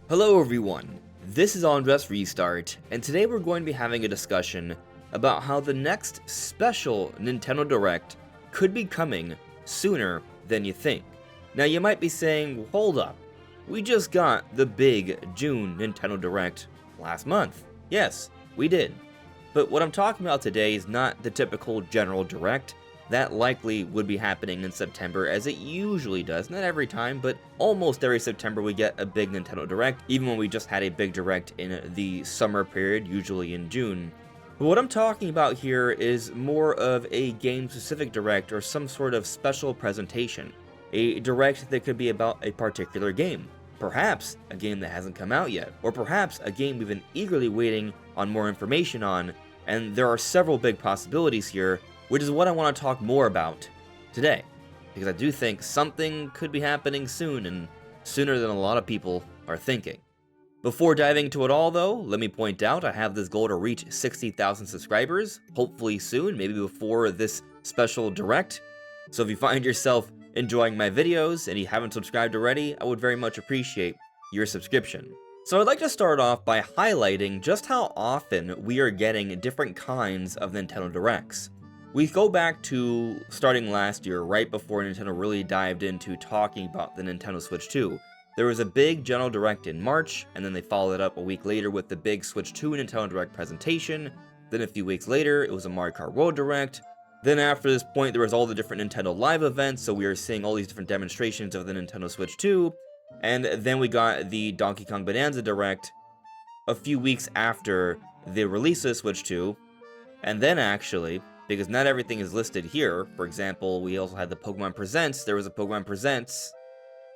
Hello everyone, this is AndresRestart, and today we're going to be having a discussion about how the next special Nintendo Direct could be coming sooner than you think. Now you might be saying, hold up, we just got the big June Nintendo Direct last month. Yes, we did. But what I'm talking about today is not the typical general Direct. That likely would be happening in September, as it usually does. Not every time, but almost every September we get a big Nintendo Direct, even when we just had a big Direct in the summer period, usually in June. But what I'm talking about here is more of a game-specific Direct or some sort of special presentation. A Direct that could be about a particular game. Perhaps a game that hasn't come out yet, or perhaps a game we've been eagerly waiting on more information on, and there are several big possibilities here, which is what I want to talk more about today, because I do think something could be happening soon, and sooner than a lot of people are thinking. Before diving into it all though, let me point out I have this goal to reach 60,000 subscribers, hopefully soon, maybe before this special Direct. So if you find yourself enjoying my videos and you haven't subscribed already, I would very much appreciate your subscription. So I'd like to start off by highlighting just how often we are getting different kinds of Nintendo Directs. We go back to starting last year, right before Nintendo really dived into talking about the Nintendo Switch 2. There was a big General Direct in March, and then they followed it up a week later with the big Switch 2 Nintendo Direct presentation. Then a few weeks later, it was a Mario Kart World Direct. Then after this point, there was all the different Nintendo Live events, so we were seeing all these different demonstrations of the Nintendo Switch 2. And then we got the Donkey Kong Bonanza Direct a few weeks after the release of Switch 2. And then actually, because not everything is listed here. For example, we also had the Pokemon Presents. There was a Pokemon Presents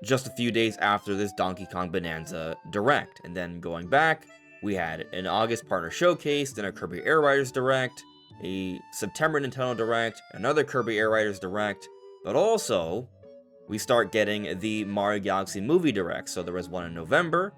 just a few days after this Donkey Kong Bonanza Direct. And then going back, we had an August Partner Showcase, then a Kirby Air Riders Direct, a September Nintendo Direct, another Kirby Air Riders Direct, but also we start getting the Mario Galaxy Movie Direct. So there was one in November.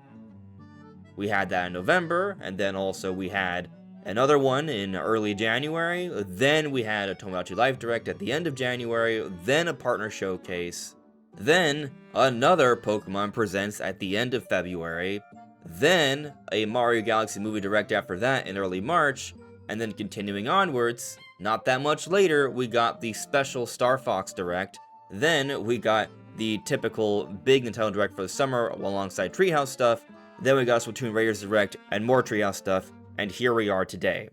We had that in November, and then also we had another one in early January, then we had a Tomodachi Life Direct at the end of January, then a Partner Showcase, then another Pokemon Presents at the end of February, then a Mario Galaxy Movie Direct after that in early March, and then continuing onwards, not that much later, we got the special Star Fox Direct, then we got the typical big Nintendo Direct for the summer alongside Treehouse stuff, then we got Splatoon Raiders Direct and more Treehouse stuff, and here we are today.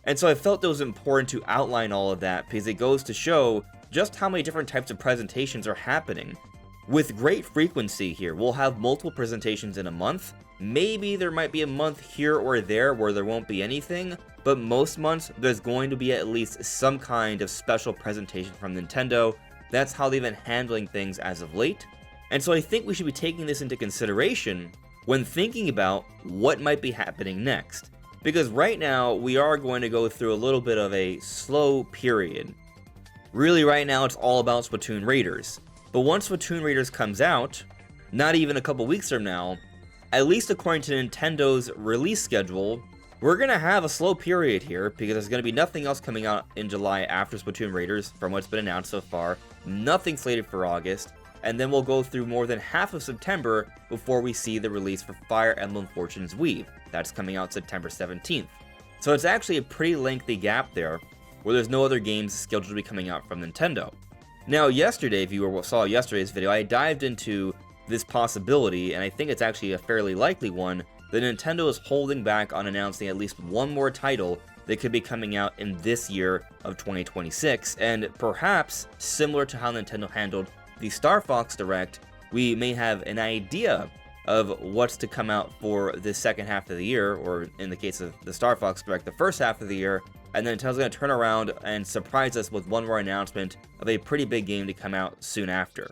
And so I felt it was important to outline all of that because it goes to show just how many different types of presentations are happening. With great frequency here, we'll have multiple presentations in a month. Maybe there might be a month here or there where there won't be anything, but most months there's going to be at least some kind of special presentation from Nintendo. That's how they've been handling things as of late. And so I think we should be taking this into consideration when thinking about what might be happening next. Because right now, we are going to go through a little bit of a slow period. Really, right now, it's all about Splatoon Raiders. But once Splatoon Raiders comes out, not even a couple weeks from now, at least according to Nintendo's release schedule, we're going to have a slow period here, because there's going to be nothing else coming out in July after Splatoon Raiders, from what's been announced so far. Nothing slated for August. And then we'll go through more than half of September before we see the release for Fire Emblem Fortune's Weave. That's coming out September 17th. So it's actually a pretty lengthy gap there, where there's no other games scheduled to be coming out from Nintendo. Now yesterday, if you saw yesterday's video, I dived into this possibility, and I think it's actually a fairly likely one, that Nintendo is holding back on announcing at least one more title that could be coming out in this year of 2026, and perhaps, similar to how Nintendo handled the Star Fox Direct, we may have an idea of what's to come out for the second half of the year, or in the case of the Star Fox Direct, the first half of the year, and then Nintendo's going to turn around and surprise us with one more announcement of a pretty big game to come out soon after.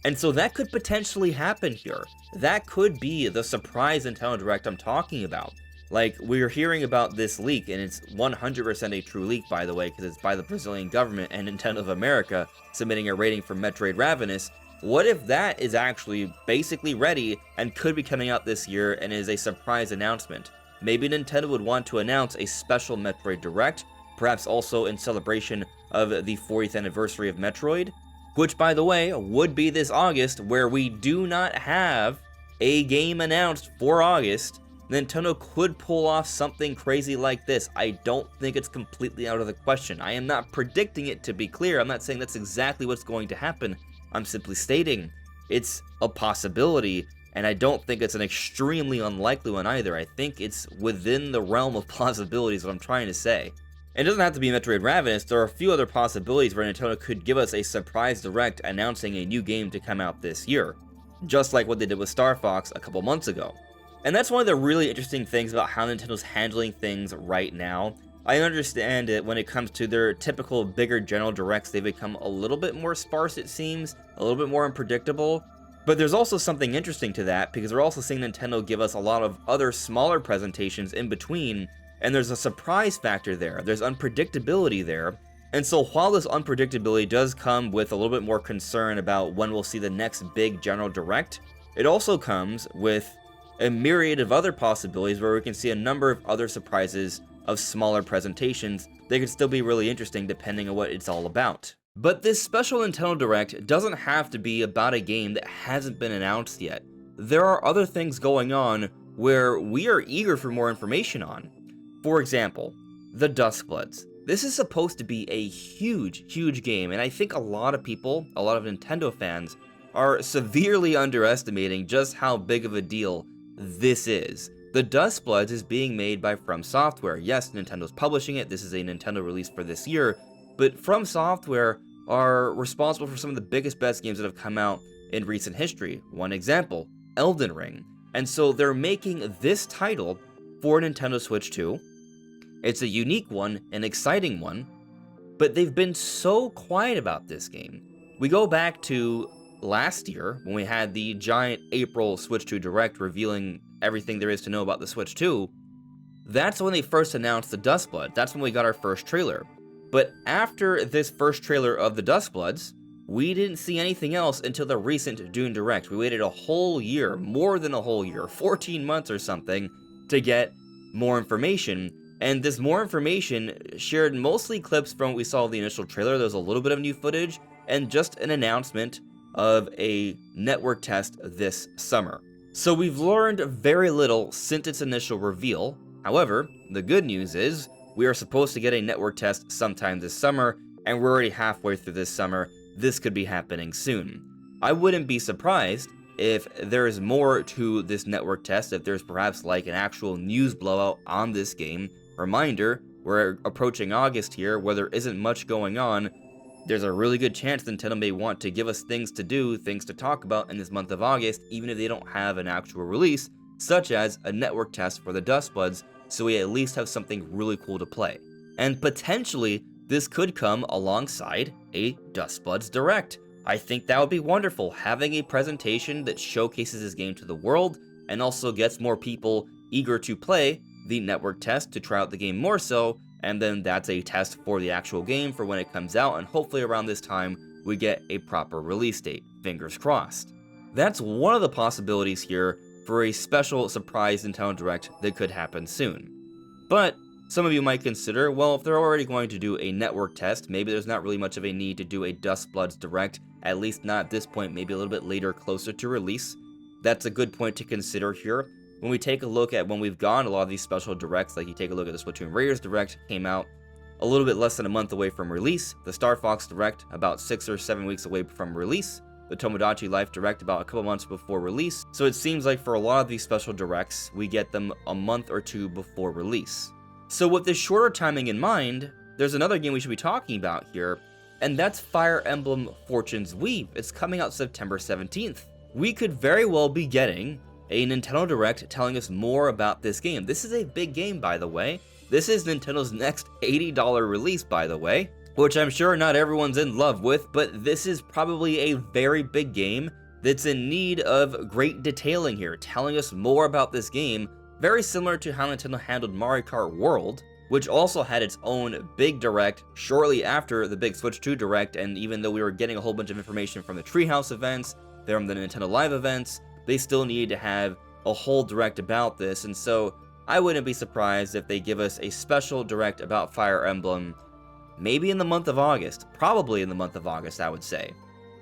And so that could potentially happen here. That could be the surprise Nintendo Direct I'm talking about. Like, we're hearing about this leak, and it's 100% a true leak, by the way, because it's by the Brazilian government and Nintendo of America submitting a rating for Metroid Ravenous. What if that is actually basically ready and could be coming out this year and is a surprise announcement? Maybe Nintendo would want to announce a special Metroid Direct, perhaps also in celebration of the 40th anniversary of Metroid, which, by the way, would be this August, where we do not have a game announced for August, Nintendo could pull off something crazy like this. I don't think it's completely out of the question. I am not predicting it, to be clear. I'm not saying that's exactly what's going to happen. I'm simply stating it's a possibility, and I don't think it's an extremely unlikely one either. I think it's within the realm of plausibilities, what I'm trying to say. It doesn't have to be Metroid Ravenous. There are a few other possibilities where Nintendo could give us a surprise direct announcing a new game to come out this year, just like what they did with Star Fox a couple months ago. And that's one of the really interesting things about how Nintendo's handling things right now. I understand that when it comes to their typical bigger general directs, they become a little bit more sparse, it seems, a little bit more unpredictable. But there's also something interesting to that, because we're also seeing Nintendo give us a lot of other smaller presentations in between, and there's a surprise factor there, there's unpredictability there. And so while this unpredictability does come with a little bit more concern about when we'll see the next big general direct, it also comes with a myriad of other possibilities where we can see a number of other surprises of smaller presentations. They could still be really interesting depending on what it's all about. But this special Nintendo Direct doesn't have to be about a game that hasn't been announced yet. There are other things going on where we are eager for more information on. For example, the Duskbloods. This is supposed to be a huge game, and I think a lot of people, a lot of Nintendo fans, are severely underestimating just how big of a deal this is. The Duskbloods is being made by From Software. Yes, Nintendo's publishing it, this is a Nintendo release for this year, but From Software are responsible for some of the biggest, best games that have come out in recent history. One example, Elden Ring. And so they're making this title for Nintendo Switch 2. It's a unique one, an exciting one, but they've been so quiet about this game. We go back to last year, when we had the giant April Switch 2 Direct revealing everything there is to know about the Switch 2, that's when they first announced the Duskblood. That's when we got our first trailer. But after this first trailer of the Duskbloods, we didn't see anything else until the recent Dune Direct. We waited a whole year, more than a whole year, 14 months or something, to get more information. And this more information shared mostly clips from what we saw in the initial trailer. There was a little bit of new footage, and just an announcement of a network test this summer. So we've learned very little since its initial reveal. However, the good news is we are supposed to get a network test sometime this summer, and we're already halfway through this summer. This could be happening soon. I wouldn't be surprised if there is more to this network test, if there's perhaps like an actual news blowout on this game. Reminder, we're approaching August here, where there isn't much going on. There's a really good chance Nintendo may want to give us things to do, things to talk about in this month of August, even if they don't have an actual release, such as a network test for the Duskbloods, so we at least have something really cool to play. And potentially, this could come alongside a Duskbloods Direct. I think that would be wonderful, having a presentation that showcases this game to the world, and also gets more people eager to play the network test to try out the game more so, and then that's a test for the actual game for when it comes out, and hopefully around this time we get a proper release date, fingers crossed. That's one of the possibilities here for a special surprise Nintendo Direct that could happen soon. But some of you might consider, well, if they're already going to do a network test, maybe there's not really much of a need to do a Duskbloods Direct, at least not at this point, maybe a little bit later, closer to release. That's a good point to consider here. When we take a look at when we've gone a lot of these special directs, like you take a look at the Splatoon Raiders Direct, came out a little bit less than a month away from release, the Star Fox Direct about 6 or 7 weeks away from release, the Tomodachi Life Direct about a couple months before release, so it seems like for a lot of these special directs, we get them a month or two before release. So with this shorter timing in mind, there's another game we should be talking about here, and that's Fire Emblem Fortune's Weave. It's coming out September 17th. We could very well be getting a Nintendo Direct telling us more about this game. This is a big game, by the way. This is Nintendo's next $80 release, by the way, which I'm sure not everyone's in love with, but this is probably a very big game that's in need of great detailing here, telling us more about this game, very similar to how Nintendo handled Mario Kart World, which also had its own big direct shortly after the big Switch 2 Direct, and even though we were getting a whole bunch of information from the Treehouse events, from the Nintendo Live events, they still needed to have a whole direct about this, and so I wouldn't be surprised if they give us a special direct about Fire Emblem, maybe in the month of August, probably in the month of August, I would say.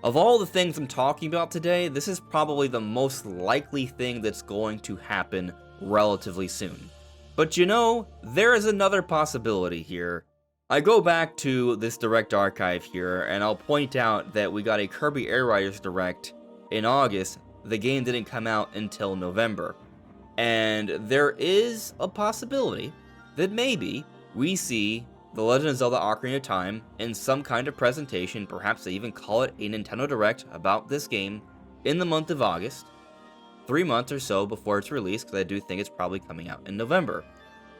Of all the things I'm talking about today, this is probably the most likely thing that's going to happen relatively soon. But you know, there is another possibility here. I go back to this Direct archive here, and I'll point out that we got a Kirby Air Riders Direct in August. The game didn't come out until November. And there is a possibility that maybe we see The Legend of Zelda Ocarina of Time in some kind of presentation, perhaps they even call it a Nintendo Direct about this game in the month of August, 3 months or so before it's released, because I do think it's probably coming out in November.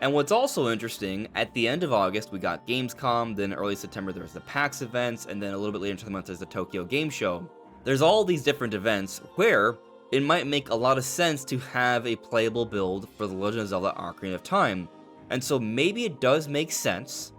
And what's also interesting, at the end of August, we got Gamescom, then early September there was the PAX events, and then a little bit later into the month there's the Tokyo Game Show. There's all these different events where it might make a lot of sense to have a playable build for The Legend of Zelda Ocarina of Time. And so maybe it does make sense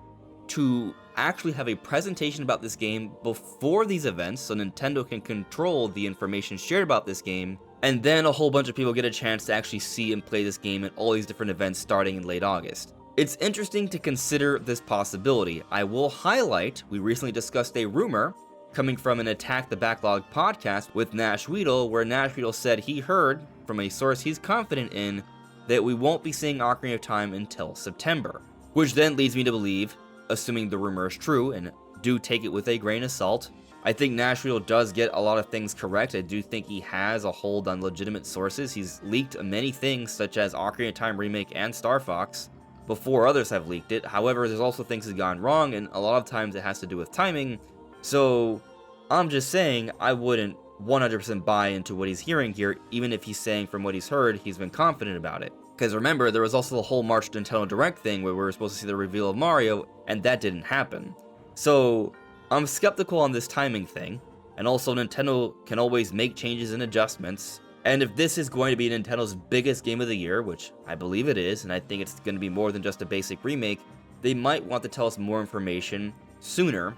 to actually have a presentation about this game before these events so Nintendo can control the information shared about this game, and then a whole bunch of people get a chance to actually see and play this game at all these different events starting in late August. It's interesting to consider this possibility. I will highlight, we recently discussed a rumor coming from an Attack the Backlog podcast with Nash Weedle, where Nash Weedle said he heard from a source he's confident in that we won't be seeing Ocarina of Time until September. Which then leads me to believe, assuming the rumor is true, and do take it with a grain of salt, I think Nash Weedle does get a lot of things correct. I do think he has a hold on legitimate sources. He's leaked many things, such as Ocarina of Time Remake and Star Fox, before others have leaked it. However, there's also things that have gone wrong, and a lot of times it has to do with timing. So, I'm just saying, I wouldn't 100% buy into what he's hearing here, even if he's saying from what he's heard, he's been confident about it. Because remember, there was also the whole March Nintendo Direct thing where we were supposed to see the reveal of Mario, and that didn't happen. So, I'm skeptical on this timing thing, and also Nintendo can always make changes and adjustments, and if this is going to be Nintendo's biggest game of the year, which I believe it is, and I think it's going to be more than just a basic remake, they might want to tell us more information sooner,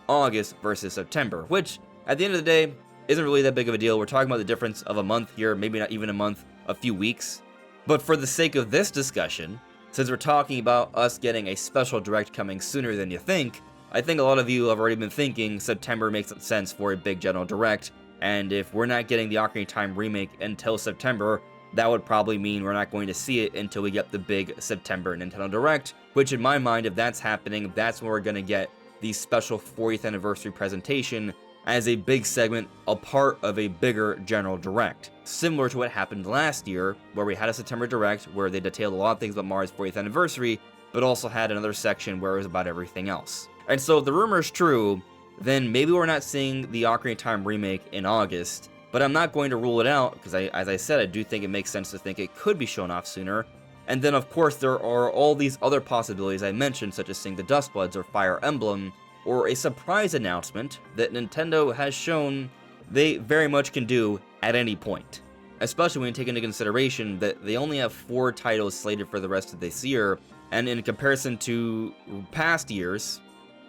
August versus September, which, at the end of the day, isn't really that big of a deal. We're talking about the difference of a month here, maybe not even a month, a few weeks. But for the sake of this discussion, since we're talking about us getting a special Direct coming sooner than you think, I think a lot of you have already been thinking September makes sense for a big general Direct, and if we're not getting the Ocarina of Time remake until September, that would probably mean we're not going to see it until we get the big September Nintendo Direct, which in my mind, if that's happening, that's when we're going to get the special 40th anniversary presentation as a big segment, a part of a bigger general Direct. Similar to what happened last year, where we had a September Direct where they detailed a lot of things about Mario's 40th anniversary, but also had another section where it was about everything else. And so if the rumor is true, then maybe we're not seeing the Ocarina of Time remake in August, but I'm not going to rule it out, because as I said, I do think it makes sense to think it could be shown off sooner. And then of course there are all these other possibilities I mentioned, such as seeing the Duskbloods or Fire Emblem, or a surprise announcement that Nintendo has shown they very much can do at any point. Especially when you take into consideration that they only have 4 titles slated for the rest of this year, and in comparison to past years,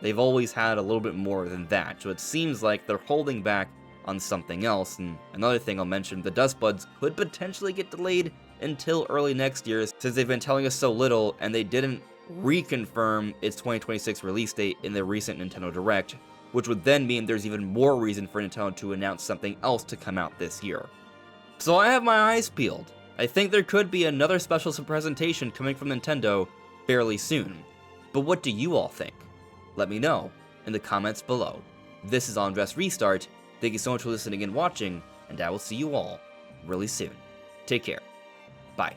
they've always had a little bit more than that. So it seems like they're holding back on something else. And another thing I'll mention, the Duskbloods could potentially get delayed until early next year, since they've been telling us so little, and they didn't reconfirm its 2026 release date in the recent Nintendo Direct, which would then mean there's even more reason for Nintendo to announce something else to come out this year. So I have my eyes peeled. I think there could be another special presentation coming from Nintendo fairly soon. But what do you all think? Let me know in the comments below. This is AndresRestart. Thank you so much for listening and watching, and I will see you all really soon. Take care. Bye.